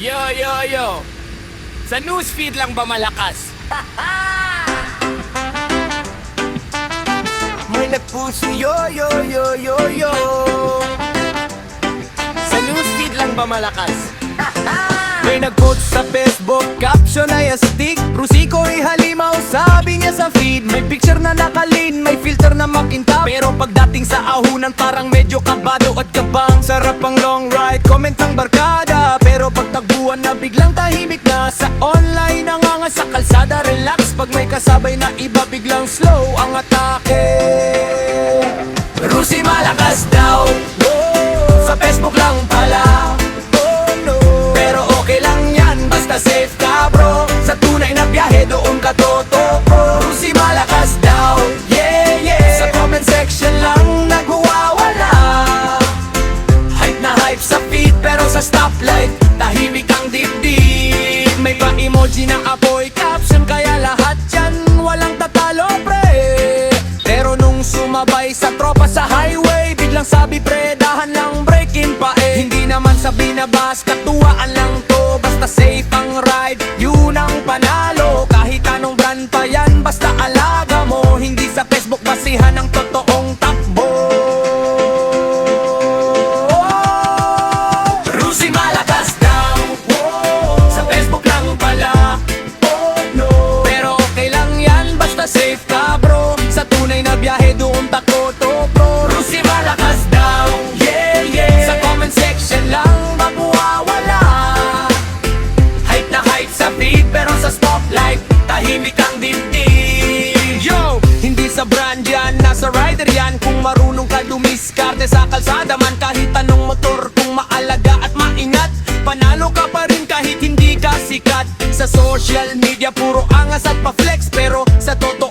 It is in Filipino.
Yo, yo, yo. Sa newsfeed lang ba malakas? May nagpuso yo yo yo yo yo. Sa newsfeed lang ba malakas? May nag-post sa Facebook, caption ay astig. Rusiko'y halimaw, sabi niya sa feed. May picture na nakalin, may filter na makintab. Pero pagdating sa ahunan parang medyo kabado at kabang. Sarap ang long ride, comment ang barkada. Pero pagtagbuhan na biglang tahimik na. Sa online nanganga sa kalsada, relax. Pag may kasabay na iba biglang slow ang atake. Rusi malakas daw, sa Facebook lang pala. Pero okay lang yan, basta safe ka bro. Sa tunay na biyahe doon ka totoo. Rusi malakas daw, yeah yeah. Sa comment section lang nagwawala. Hype na hype sa feed pero sa stoplight tahimik ang dibdib. May pa-emoji ng apoy caption kaya lahat yan walang tatalo pre. Pero nung sumabay sa tropa sa highway, biglang sabi pre dahan lang break-in pa eh. Hindi naman sa binabas, katuwaan lang to. Basta safe ang ride, yun ang panalo. Kahit anong brand pa yan, basta alaga mo. Hindi sa Facebook basihan ang totoong takbo. Rusi malakas daw, sa Facebook lang pala. Pero okay lang yan, basta safe ka bro. Sa tunay na biyahe doon takoto bro. Rusi malakas daw, yeah yeah. Sa comment section lang magwawala. Hype na hype sa feed pero sa stoplight tahimik ang dibdib. Yo, hindi sa brand yan, nasa rider yan. Kung marunong ka dumiskarte sa kalsada man, kahit anong motor, kung maalaga at maingat, panalo ka pa rin kahit hindi ka sikat. Sa social media puro angas at pa-flex, pero sa totoo